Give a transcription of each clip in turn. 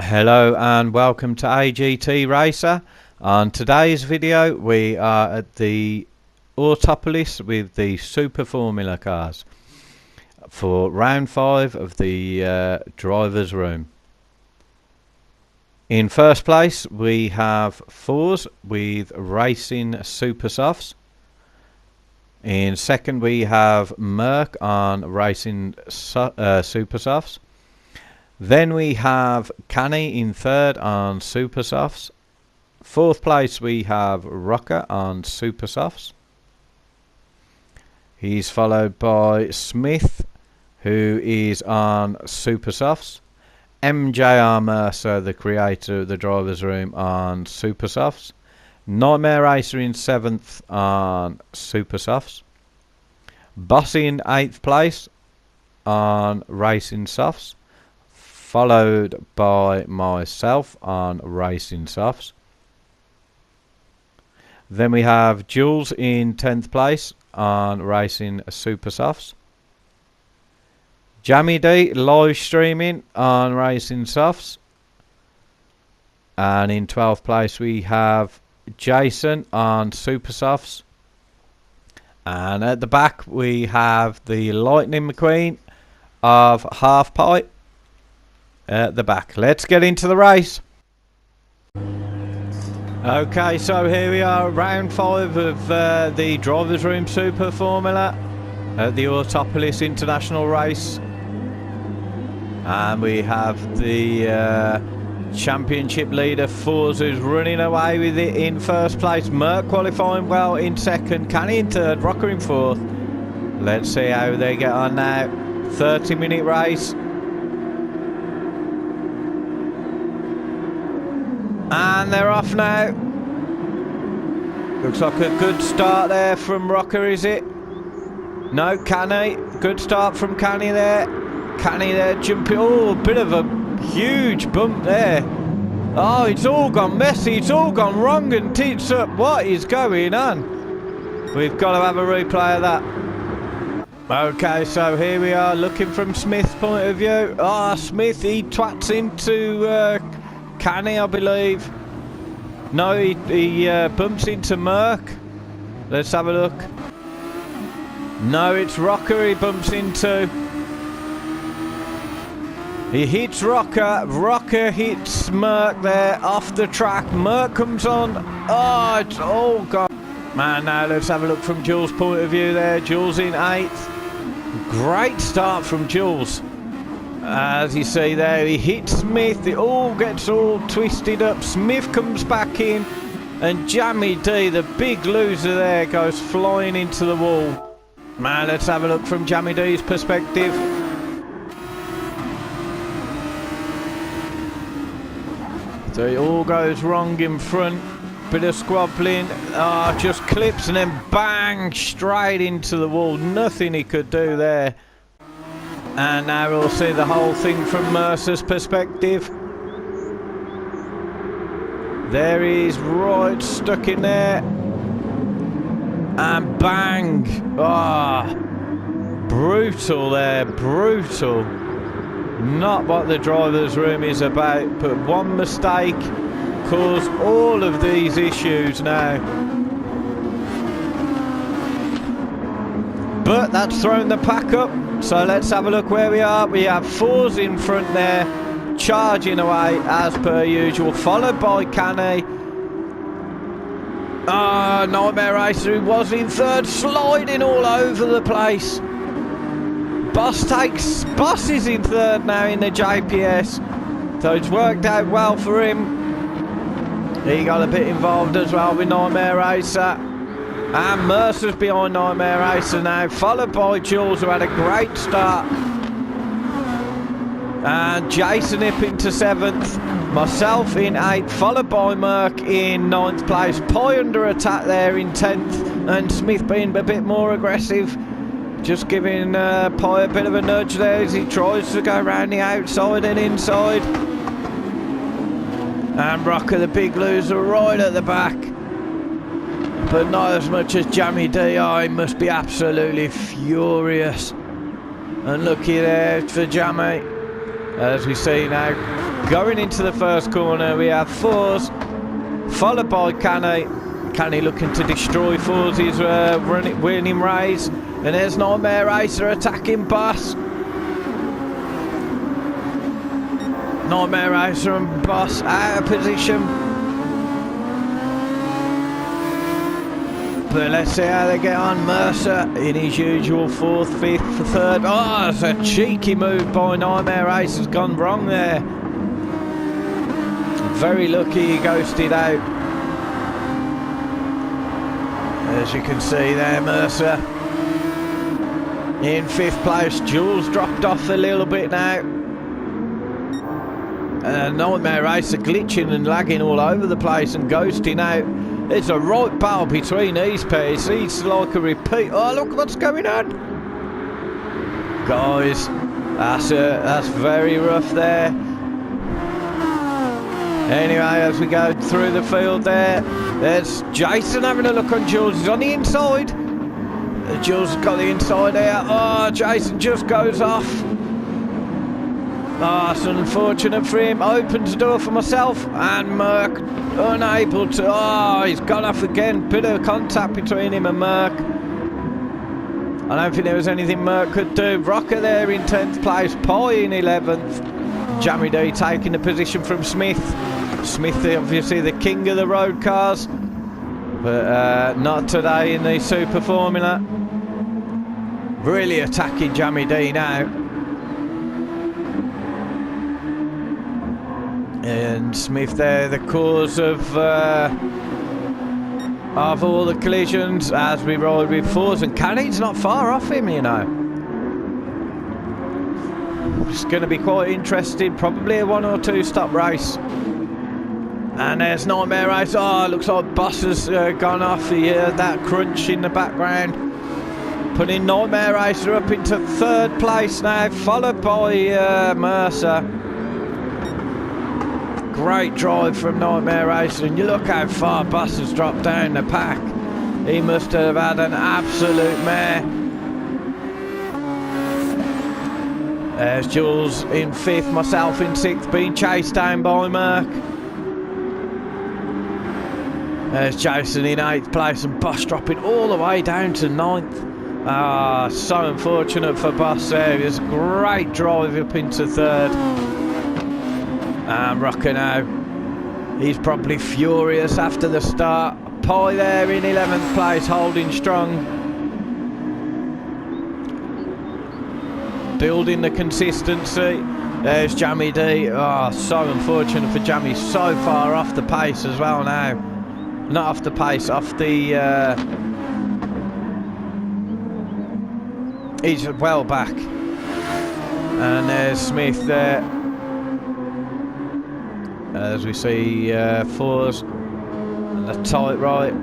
Hello and welcome to AGT Racer. On today's video we are at the Autopolis with the Super Formula cars for round 5 of the driver's room. In first place we have Force with Racing Super Softs. In second we have Merc on Racing Super Softs. Then we have Canny in third on Super Softs. Fourth place we have Rocker on Super Softs. He's followed by Smith, who is on Super Softs. MJR Mercer, the creator of the driver's room, on Super Softs. Nightmare Racer in 7th on Super Softs. Boss in 8th place on Racing Softs, followed by myself on Racing Softs. Then we have Jules in 10th place on Racing Super Softs. Jammy D live streaming on Racing Softs. And in 12th place we have Jason on Super Softs. And at the back we have the Lightning McQueen of Half Pipe at the back. Let's get into the race. Okay, so here we are, round 5 of the driver's room Super Formula at the Autopolis International Race. And we have the championship leader Forza, who's running away with it in first place. Merc qualifying well in second, Canny in third, Rocker in fourth. Let's see how they get on now. 30-minute race. And they're off now. Looks like a good start there from Rocker, is it? No, Canny. Good start from Canny there. Canny there jumping. Oh, a bit of a huge bump there. Oh, it's all gone messy. It's all gone wrong and tits up. What is going on? We've got to have a replay of that. Okay, so here we are looking from Smith's point of view. Ah, Smith, he twats into Canny, I believe. No, he bumps into Merc. Let's have a look. No, it's Rocker he bumps into. He hits Rocker. Rocker hits Merc there off the track. Merc comes on. Oh, it's all gone. Man, now let's have a look from Jules' point of view there. Jules in 8th. Great start from Jules. As you see there, he hits Smith. It all gets all twisted up. Smith comes back in. And Jammy D, the big loser there, goes flying into the wall. Man, let's have a look from Jammy D's perspective. So it all goes wrong in front. Bit of squabbling. Oh, just clips and then bang, straight into the wall. Nothing he could do there. And now we'll see the whole thing from Mercer's perspective. There he is, right stuck in there. And bang. Ah, brutal there, brutal. Not what the driver's room is about, but one mistake caused all of these issues now. But that's thrown the pack up, so let's have a look where we are. We have Fours in front there, charging away as per usual, followed by Canny. Ah, Nightmare Racer, who was in third, sliding all over the place. Boss is in third now in the JPS, so it's worked out well for him. He got a bit involved as well with Nightmare Racer. And Mercer's behind Nightmare Racer now, followed by Jules, who had a great start. And Jason up into 7th. Myself in 8th, followed by Merc in 9th place. Pie under attack there in 10th. And Smith being a bit more aggressive. Just giving Pie a bit of a nudge there as he tries to go around the outside and inside. And Rocker, the big loser, right at the back. But not as much as Jammy D. I must be absolutely furious. And looky there for Jammy. As we see now, Going into the first corner, we have Fours, followed by Canny. Canny looking to destroy Fours' winning race. And there's Nightmare Racer attacking Boss. Nightmare Racer and Boss out of position. But let's see how they get on. Mercer in his usual 4th, 5th, 3rd. Oh, it's a cheeky move by Nightmare Racer's gone wrong there. Very lucky he ghosted out. As you can see there, Mercer in 5th place. Jules dropped off a little bit now. Nightmare Racer glitching and lagging all over the place and ghosting out. It's a right battle between these pairs. It's like a repeat. Oh, look what's going on. Guys, that's very rough there. Anyway, as we go through the field there's Jason having a look on Jules. He's on the inside. Jules has got the inside out. Oh, Jason just goes off. Oh, it's unfortunate for him. Opens the door for myself. And Merc unable to. Oh, he's gone off again. Bit of contact between him and Merc. I don't think there was anything Merc could do. Rocker there in 10th place. Pie in 11th. Jammy D taking the position from Smith. Smith, obviously the king of the road cars. But not today in the Super Formula. Really attacking Jammy D now. And Smith there, the cause of all the collisions as we ride with Fours, and Canny's not far off him, you know. It's going to be quite interesting, probably a 1 or 2 stop race. And there's Nightmare Race. Oh, looks like Boss has gone off. He heard that crunch in the background. Putting Nightmare Racer up into 3rd place now, followed by Mercer. Great drive from Nightmare Racer, and you look how far Boss has dropped down the pack. He must have had an absolute mare. There's Jules in 5th, myself in 6th, being chased down by Merc. There's Jason in 8th place, and Boss dropping all the way down to 9th. Ah, so unfortunate for Boss there. It was a great drive up into 3rd. And Rocker now, he's probably furious after the start. Pie there in 11th place, holding strong. Building the consistency. There's Jammy D. Oh, so unfortunate for Jammy. So far off the pace as well now. Not off the pace, off the... he's well back. And there's Smith there. As we see Fours and the tight right,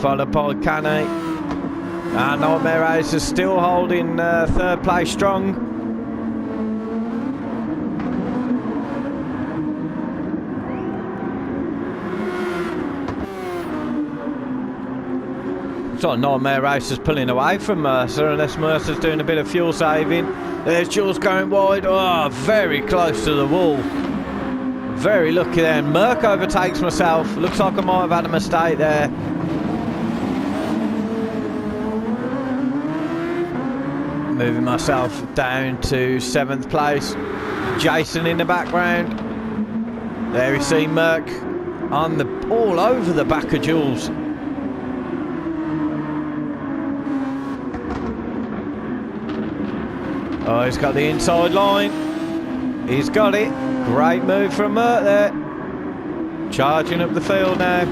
followed by Canny. And Nightmare Racer still holding 3rd place strong. It's like Nightmare Racer's pulling away from Mercer, unless Mercer's doing a bit of fuel saving. There's Jules going wide. Oh, very close to the wall. Very lucky there. And Merc overtakes myself. Looks like I might have had a mistake there. Moving myself down to 7th place. Jason in the background. There we see Merc on the all over the back of Jules. Oh, he's got the inside line. He's got it. Great move from Mert there. Charging up the field now.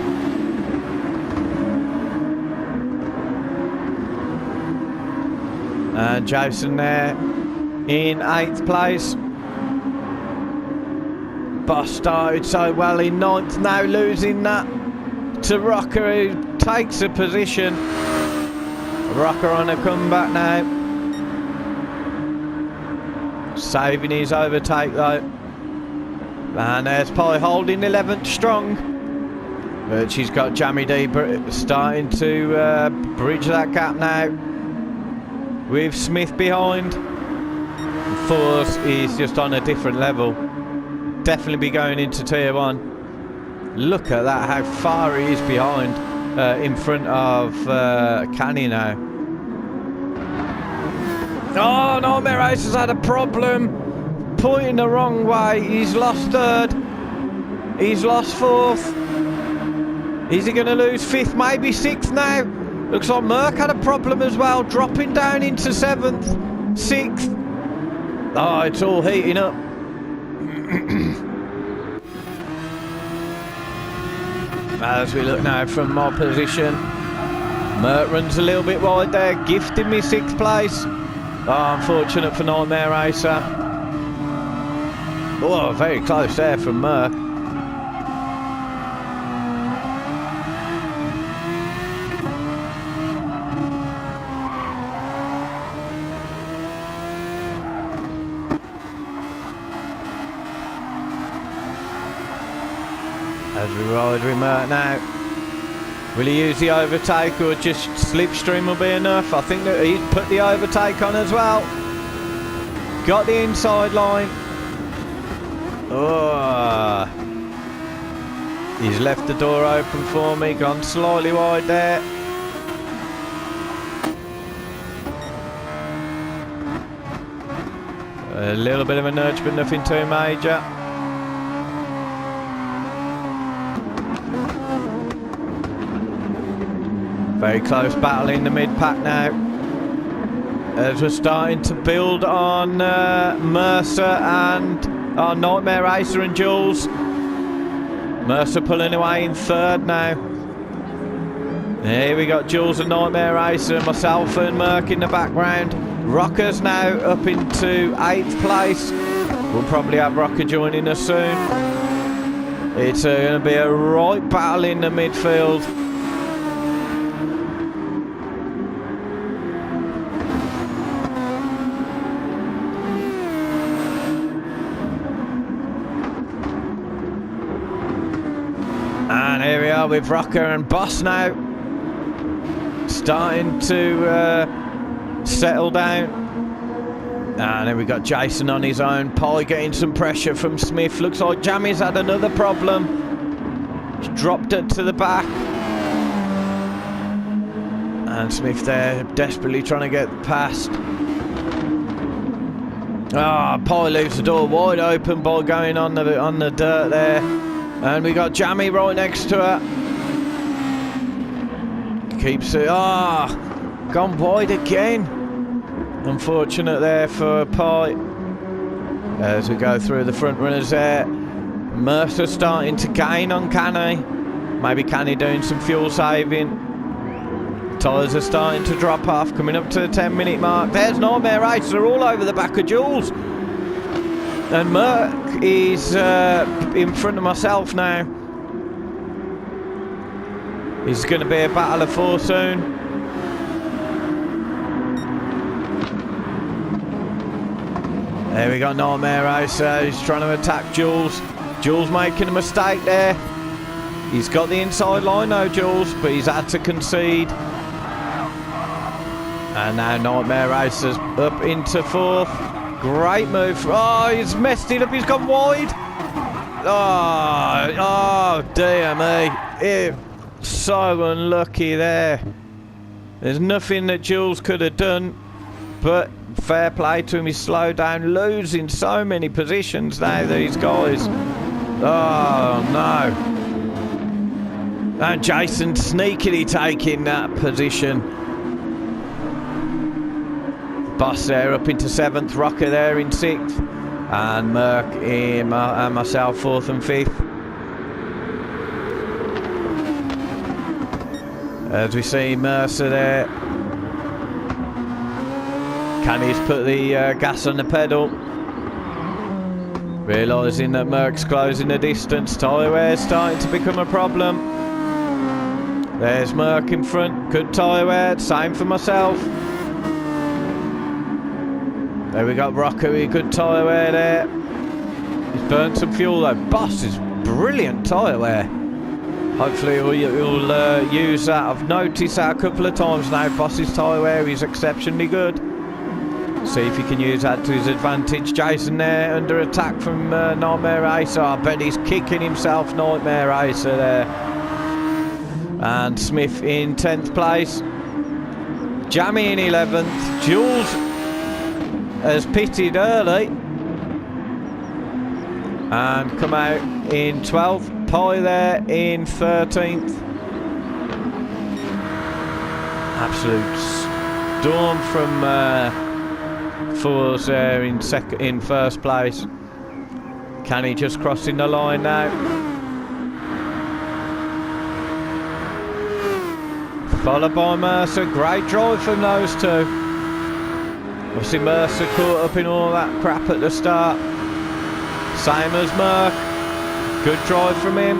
And Jason there in 8th place. Boss started so well in 9th, now losing that to Rocker, who takes a position. Rocker on a comeback now. Saving his overtake though. And there's Pie holding 11th strong. But she's got Jammy D starting to bridge that gap now. With Smith behind. Fours is just on a different level. definitely be going into tier 1. Look at that, how far he is behind, in front of Canny now. Oh, Nightmare Race has had a problem. Pointing the wrong way. He's lost 3rd. He's lost 4th. Is he going to lose 5th? Maybe 6th now. Looks like Merc had a problem as well. Dropping down into 7th. 6th. Oh, it's all heating up. As we look now from my position, Merc runs a little bit wide there, gifting me 6th place. Oh, unfortunate for Nightmare Racer. Oh, very close there from Merc. As we ride with Merc now. Will he use the overtake or just slipstream will be enough? I think that he's put the overtake on as well. Got the inside line. Oh. He's left the door open for me. Gone slightly wide there. A little bit of a nudge, but nothing too major. Very close battle in the mid-pack now. As we're starting to build on Mercer and our Nightmare Racer and Jules. Mercer pulling away in 3rd now. Here we got Jules and Nightmare Racer, myself and Merc in the background. Rocker's now up into 8th place. We'll probably have Rocker joining us soon. It's going to be a right battle in the midfield. And here we are with Rocker and Boss now. Starting to settle down. And then we got Jason on his own. Pie getting some pressure from Smith. Looks like Jammy's had another problem. He's dropped it to the back. And Smith there desperately trying to get past. Ah, Pie leaves the door wide open by going on the dirt there. And we got Jammy right next to her. Keeps it. Ah, gone wide again. Unfortunate there for Pie. As we go through the front runners there. Mercer starting to gain on Canny. Maybe Canny doing some fuel saving. Tyres are starting to drop off, coming up to the 10-minute mark. There's Nightmare Racer all over the back of Jules. And Merc is in front of myself now. It's going to be a battle of 4 soon. There we got Nightmare Racer. He's trying to attack Jules. Jules making a mistake there. He's got the inside line though, Jules, but he's had to concede. And now Nightmare Racer's up into 4th. Great move. Oh, he's messed it up. He's gone wide. Oh dear me. So unlucky there. There's nothing that Jules could have done, but fair play to him. He's slowed down, losing so many positions now, these guys. Oh no. And Jason sneakily taking that position. Boss there up into 7th, Rocker there in 6th, and Merc and myself 4th and 5th. As we see Mercer there. Canny's put the gas on the pedal. Realising that Merc's closing the distance. Tyre wear's starting to become a problem. There's Merc in front, good tyre wear, same for myself. There we got Rocker with good tyre wear there. He's burnt some fuel though. Boss is brilliant tyre wear. Hopefully he'll use that. I've noticed that a couple of times now. Boss's tyre wear is exceptionally good. See if he can use that to his advantage. Jason there under attack from Nightmare Racer. I bet he's kicking himself, Nightmare Racer there. And Smith in 10th place. Jammy in 11th. Jules has pitted early and come out in 12th. Pie there in 13th. Absolute storm from Fours there in first place. Canny just crossing the line now. Followed by Mercer. Great drive from those two. Obviously Mercer caught up in all that crap at the start. Same as Merck. Good drive from him.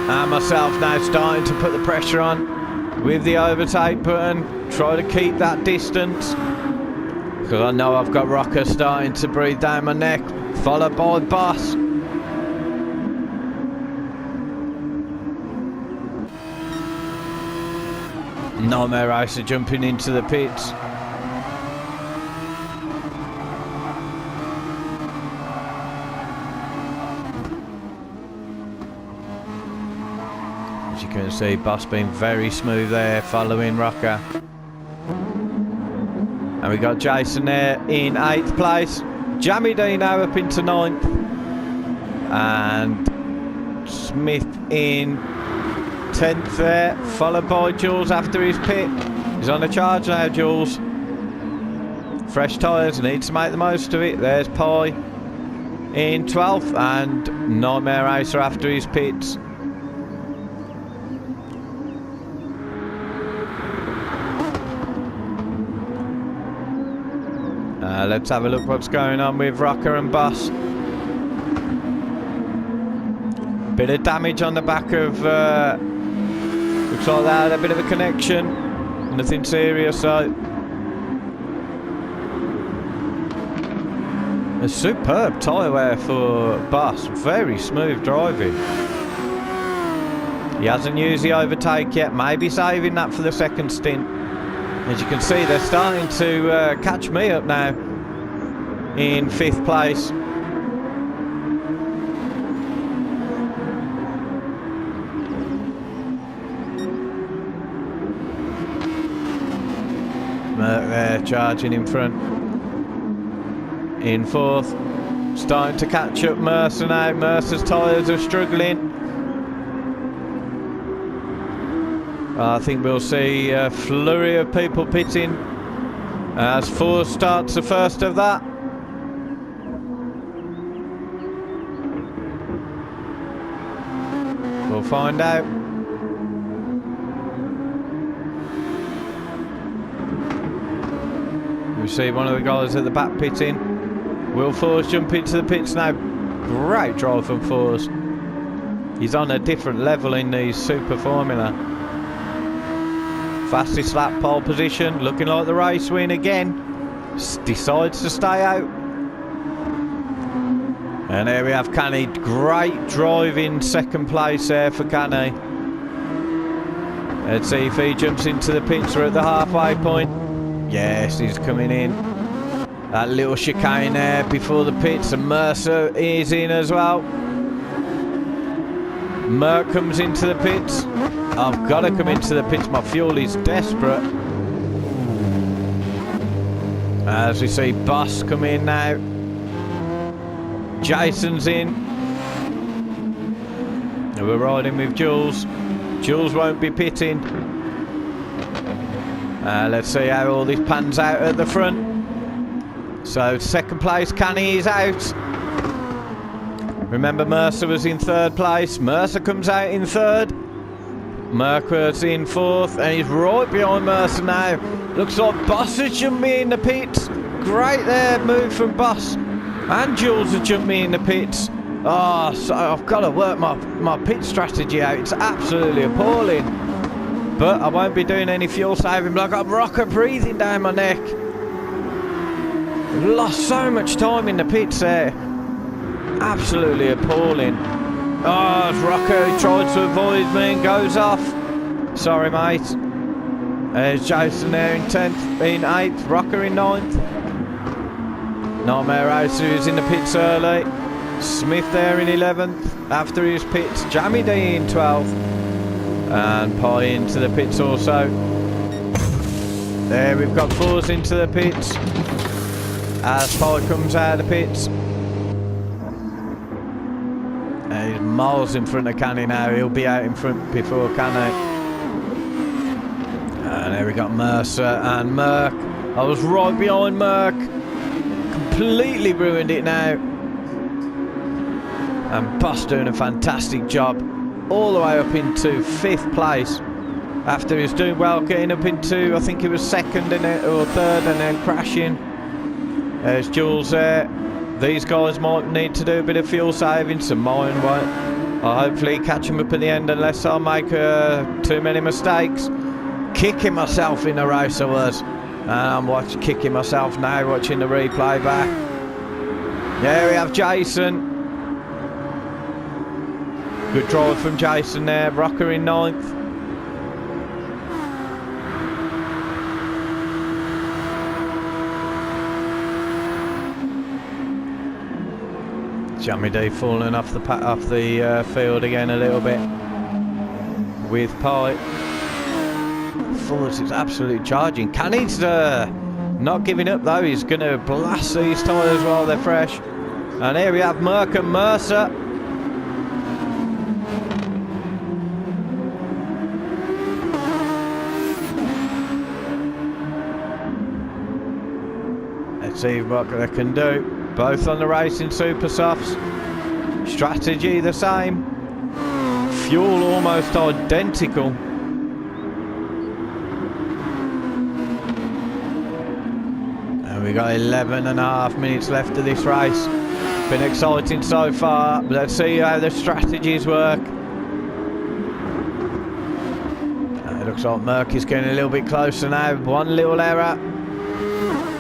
And myself now starting to put the pressure on with the overtake button. Try to keep that distance. Because I know I've got Rocker starting to breathe down my neck. Followed by Boss. Nightmare Racer jumping into the pits. As you can see, Boss being very smooth there, following Rocker. And we got Jason there in 8th place. Jammy D now up into 9th. And Smith in 10th there, followed by Jules after his pit. He's on the charge now, Jules. Fresh tyres, needs to make the most of it. There's Pie in 12th and Nightmare Racer after his pits. Let's have a look what's going on with Rocker and Boss. Bit of damage on the back of... looks like they had a bit of a connection. Nothing serious though. A superb tyre wear for Boss. Very smooth driving. He hasn't used the overtake yet. Maybe saving that for the second stint. As you can see, they're starting to catch me up now in 5th place. Merck there charging in front. In 4th. Starting to catch up Mercer now. Mercer's tyres are struggling. I think we'll see a flurry of people pitting as Ford starts the first of that. We'll find out. We see one of the guys at the back pitting. Will Fours jump into the pits now? Great drive from Fours. He's on a different level in the Super Formula. Fastest lap, pole position, looking like the race win again. Decides to stay out. And here we have Canny. Great drive in 2nd place there for Canny. Let's see if he jumps into the pits. We're at the halfway point. Yes, he's coming in. That little chicane there before the pits, and Mercer is in as well. Merck comes into the pits. I've got to come into the pits, my fuel is desperate. As we see Boss come in now. Jason's in. And we're riding with Jules. Jules won't be pitting. Let's see how all this pans out at the front. So 2nd place, Canny is out. Remember Mercer was in 3rd place. Mercer comes out in 3rd. Merck was in 4th and he's right behind Mercer now. Looks like Boss has jumped me in the pits. Great there move from Boss. And Jules has jumped me in the pits. Oh, so I've got to work my pit strategy out. It's absolutely appalling. But I won't be doing any fuel saving. But I've got Rocker breathing down my neck. Lost so much time in the pits there. Absolutely appalling. Oh, Rocker tries to avoid me and goes off. Sorry, mate. There's Jason there in 10th, in 8th, Rocker in 9th. Nightmare Racer is in the pits early. Smith there in 11th after his pits. Jammy D in 12th. And Pie into the pits also. There we've got Fours into the pits. As Pie comes out of the pits. And he's miles in front of Canny now. He'll be out in front before Canny. And there we got Mercer and Merck. I was right behind Merck. Completely ruined it now. And Boss doing a fantastic job. All the way up into 5th place. After he was doing well, getting up into, I think it was 2nd and then, or 3rd and then crashing. There's Jules there. These guys might need to do a bit of fuel saving, so mine won't. I'll hopefully catch them up at the end unless I make too many mistakes. Kicking myself in the race I was. And I'm kicking myself now watching the replay back. There we have Jason. Good drive from Jason there. Rocker in 9th. Jammy D falling off the field again a little bit with Pie. Force is absolutely charging. Canny's not giving up though. He's going to blast these tyres while they're fresh. And here we have Merck and Mercer. Let's see what they can do. Both on the racing super softs. Strategy the same. Fuel almost identical. And we got 11.5 minutes left of this race. Been exciting so far. Let's see how the strategies work. It looks like Merck is getting a little bit closer now. One little error.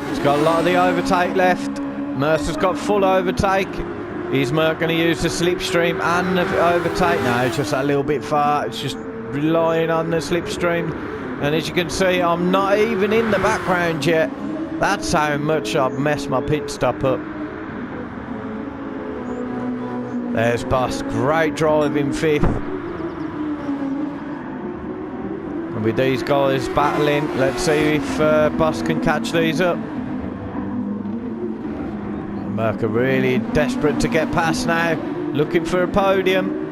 He's got a lot of the overtake left. Mercer's got full overtake. Is Merck going to use the slipstream and the overtake? No, it's just a little bit far. It's just relying on the slipstream. And as you can see, I'm not even in the background yet. That's how much I've messed my pit stop up. There's Boss. Great drive in 5th. And with these guys battling, let's see if Boss can catch these up. Merck are really desperate to get past now, looking for a podium.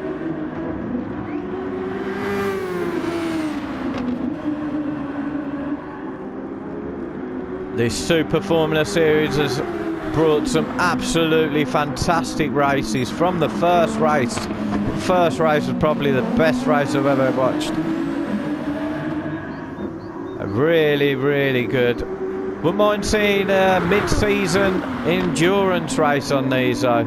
This Super Formula Series has brought some absolutely fantastic races from the first race. The first race was probably the best race I've ever watched. Really, really good. Wouldn't mind seeing a mid-season endurance race on these though.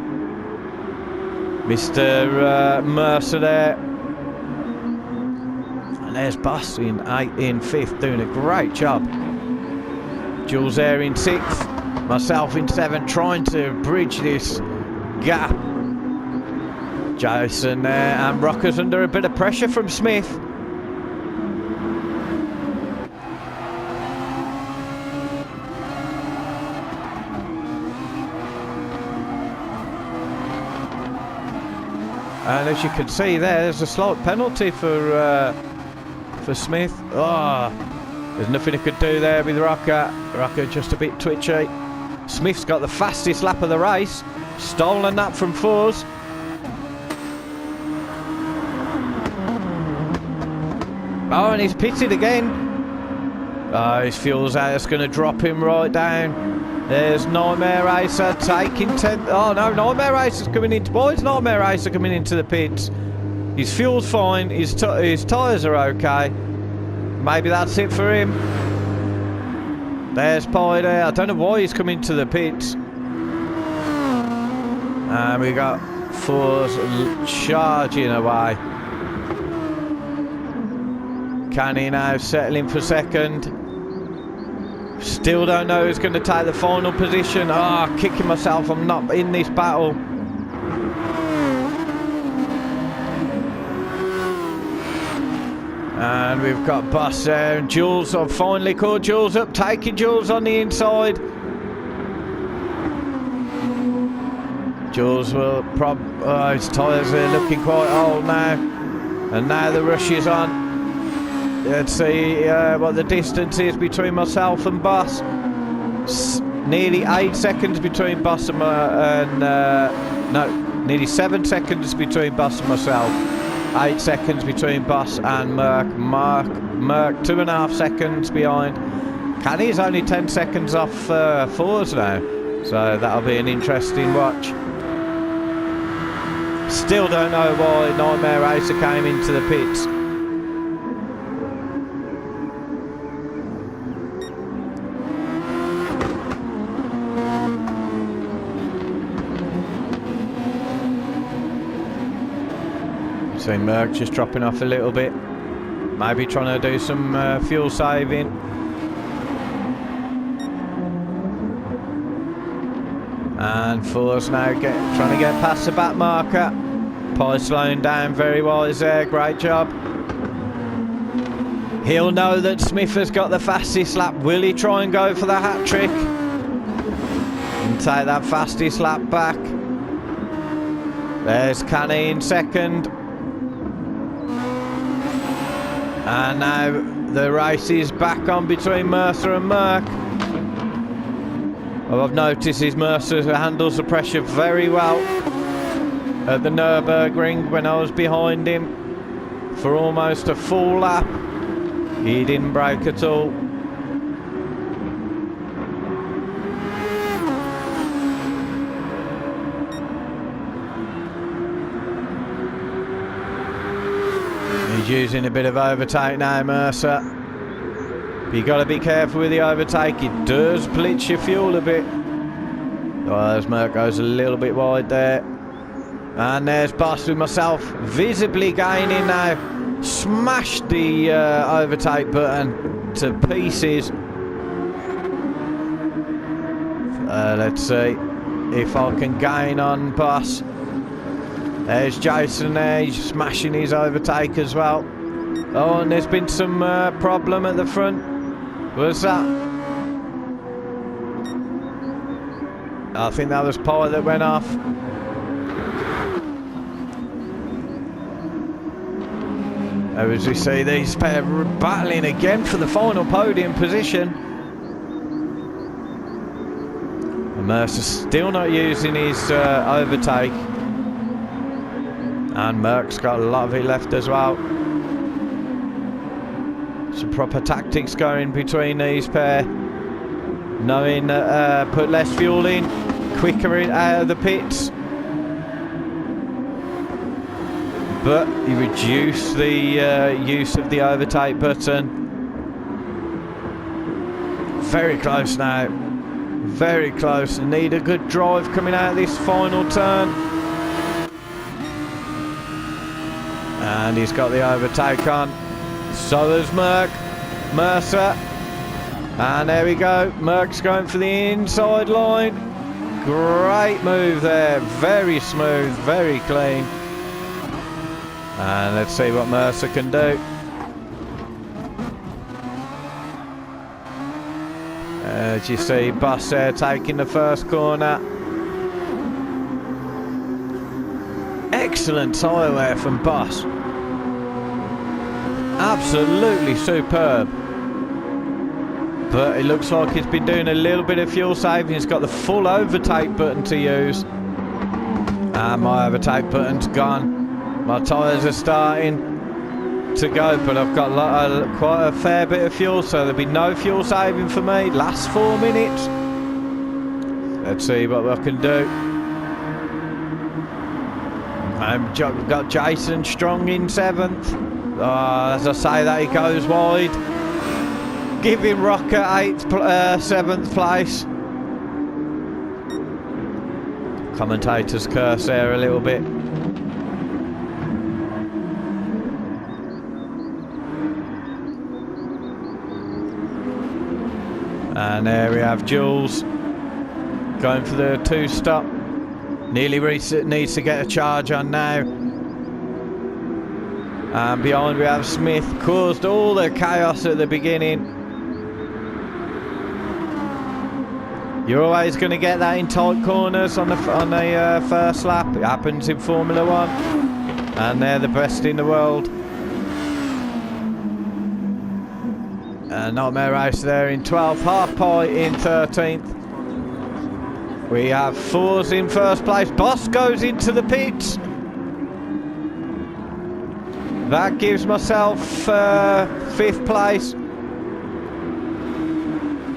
Mr. Mercer there. And there's Boss in 5th doing a great job. Jules there in 6th. Myself in 7th trying to bridge this gap. Jason there and Rocker's under a bit of pressure from Smith. And as you can see there's a slight penalty for Smith. Oh, there's nothing he could do there with Rocker. Rocker just a bit twitchy. Smith's got the fastest lap of the race. Stolen that from Fours. Oh, and he's pitted again. Oh, his fuel's out. It's going to drop him right down. There's Nightmare Racer taking 10th. Oh no, Nightmare Racer's coming into. Boys, Nightmare Racer coming into the pits. His fuel's fine. His tyres are okay. Maybe that's it for him. There's Pie there. I don't know why he's coming to the pits. And we got Fours charging away. Canny now settling for 2nd. Still don't know who's going to take the final position. Ah, oh, kicking myself. I'm not in this battle. And we've got Boss there and Jules. I've finally caught Jules up, taking Jules on the inside. Jules will his tyres are looking quite old now. And now the rush is on. Let's see what the distance is between myself and Boss. Nearly 8 seconds between Boss and nearly 7 seconds between Boss and myself. 8 seconds between Boss and Merck. Merck 2.5 seconds behind. Canny's only 10 seconds off fours now, so that'll be an interesting watch. Still don't know why Nightmare Racer came into the pits. See Merck just dropping off a little bit. Maybe trying to do some fuel saving. And Fours now trying to get past the back marker. Pye slowing down very wise there, great job. He'll know that Smith has got the fastest lap. Will he try and go for the hat trick? And take that fastest lap back. There's Canny in second. And now the race is back on between Mercer and Merck. Well, I've noticed his Mercer handles the pressure very well at the Nürburgring when I was behind him for almost a full lap. He didn't brake at all. He's using a bit of overtake now, Mercer. But you got to be careful with the overtake. It does blitz your fuel a bit. Oh, as Merck goes a little bit wide there. And there's Boss with myself visibly gaining now. Smashed the overtake button to pieces. Let's see if I can gain on Boss. There's Jason there, he's smashing his overtake as well. Oh, and there's been some problem at the front. What's that? I think that was Pye that went off. As we see these pair battling again for the final podium position. And Mercer's still not using his overtake. And Merck's got a lot of it left as well. Some proper tactics going between these pair. Knowing that put less fuel in, quicker out of the pits. But you reduce the use of the overtake button. Very close now. Very close. Need a good drive coming out of this final turn. And he's got the overtake on. So there's Mercer. And there we go. Merck's going for the inside line. Great move there. Very smooth, very clean. And let's see what Mercer can do. As you see, Boss there taking the first corner. Excellent tyre wear from Boss. Absolutely superb. But it looks like he's been doing a little bit of fuel saving. He's got the full overtake button to use. And my overtake button's gone. My tyres are starting to go, but I've got quite a fair bit of fuel, so there'll be no fuel saving for me. Last 4 minutes. Let's see what I can do. I've got Jason Strong in 7th. As I say that, he goes wide. Giving Rocker 7th place. Commentators curse there a little bit. And there we have Jules going for the 2-stop. Nearly needs to get a charge on now. And behind we have Smith. Caused all the chaos at the beginning. You're always going to get that in tight corners on the first lap. It happens in Formula 1. And they're the best in the world. Nightmare Race there in 12th. Half Pie in 13th. We have Fours in first place. Boss goes into the pits. That gives myself 5th place.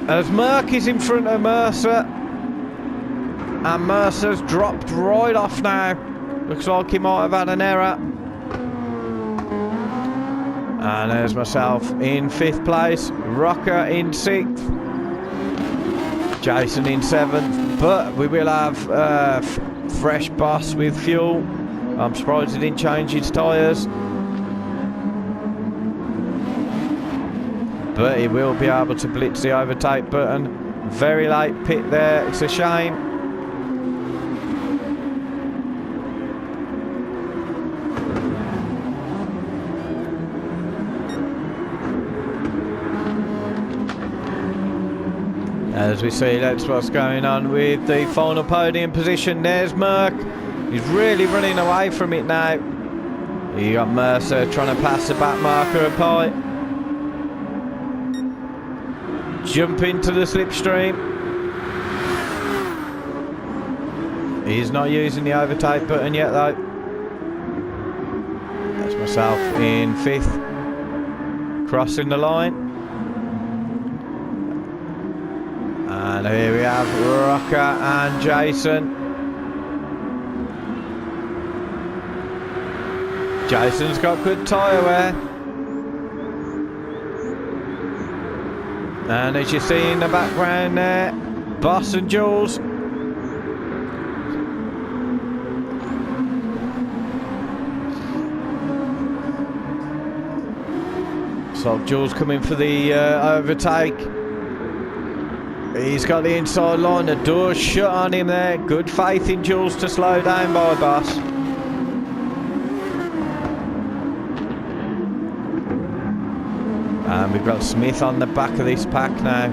As Merck is in front of Mercer. And Mercer's dropped right off now. Looks like he might have had an error. And there's myself in 5th place. Rocker in 6th. Jason in 7th. But we will have fresh Boss with fuel. I'm surprised he didn't change his tyres. But he will be able to blitz the overtake button. Very late pit there. It's a shame. As we see, that's what's going on with the final podium position. There's Merck. He's really running away from it now. You got Mercer trying to pass the back marker of Pie. Jump into the slipstream. He's not using the overtake button yet though. That's myself in 5th. Crossing the line. And here we have Rocker and Jason. Jason's got good tyre wear. And as you see in the background there, Boss and Jules. So Jules coming for the overtake. He's got the inside line, the door's shut on him there. Good faith in Jules to slow down by Boss. And we've got Smith on the back of this pack now.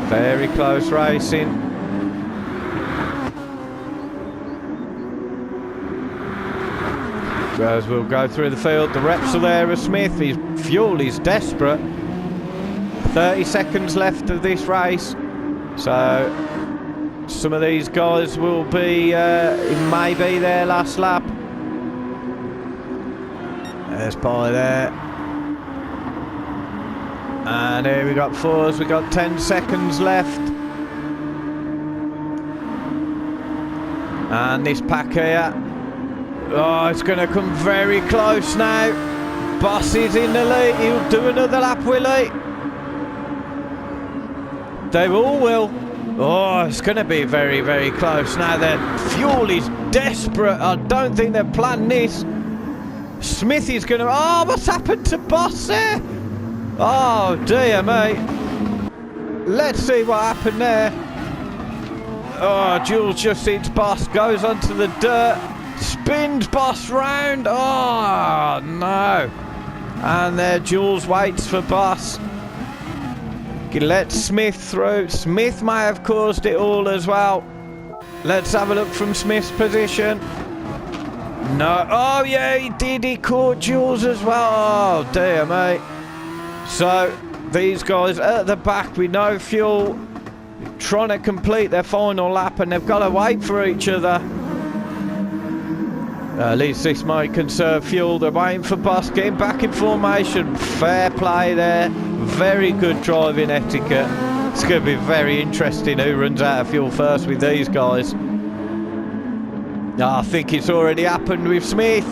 Very close racing. As we'll go through the field, the reps are there with Smith. His fuel is desperate. 30 seconds left of this race. So some of these guys will be, it may be their last lap. There's Pie there. And here we got Fours, we got 10 seconds left. And this pack here, oh, it's going to come very close now. Boss is in the lead, he'll do another lap, will he? They all will. Oh, it's going to be very, very close now. Their fuel is desperate, I don't think they've planned this. Smith is going to, oh, what's happened to Boss there? Oh dear mate. Let's see what happened there. Oh, Jules just hits Boss, goes onto the dirt, spins Boss round. Oh no. And there Jules waits for Boss. Let Smith through. Smith may have caused it all as well. Let's have a look from Smith's position. No. Oh yeah, he did. He caught Jules as well. Oh dear mate. So these guys at the back with no fuel, trying to complete their final lap, and they've got to wait for each other. At least this might conserve fuel. They're waiting for Boss, getting back in formation. Fair play there. Very good driving etiquette. It's going to be very interesting who runs out of fuel first with these guys. I think it's already happened with Smith.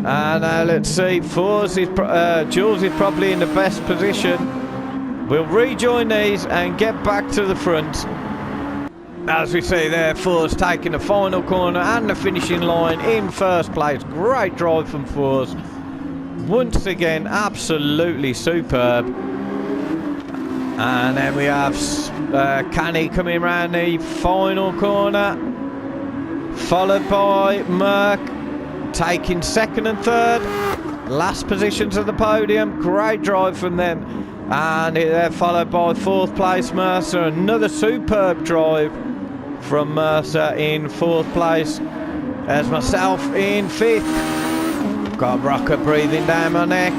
And let's see, Jules is probably in the best position. We'll rejoin these and get back to the front. As we see there, Fours taking the final corner and the finishing line in first place. Great drive from Fours. Once again, absolutely superb. And then we have Canny coming round the final corner, followed by Merck taking second and third. Last positions of the podium. Great drive from them. And they're followed by fourth place Mercer. Another superb drive from Mercer in fourth place. There's myself in fifth. Got Rocker breathing down my neck.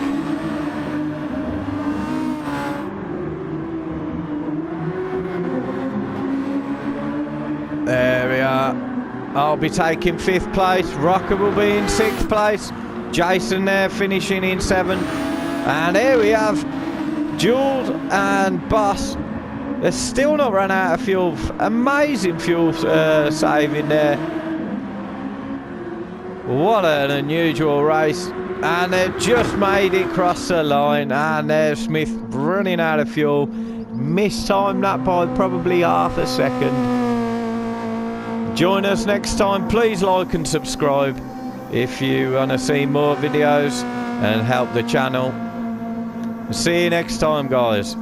There we are. I'll be taking fifth place. Rocker will be in sixth place. Jason there finishing in seventh. And here we have Jules and Boss. They're still not run out of fuel. Amazing fuel saving there. What an unusual race. And they've just made it across the line. And there's Smith running out of fuel. Mistimed that by probably half a second. Join us next time. Please like and subscribe if you want to see more videos and help the channel. See you next time, guys.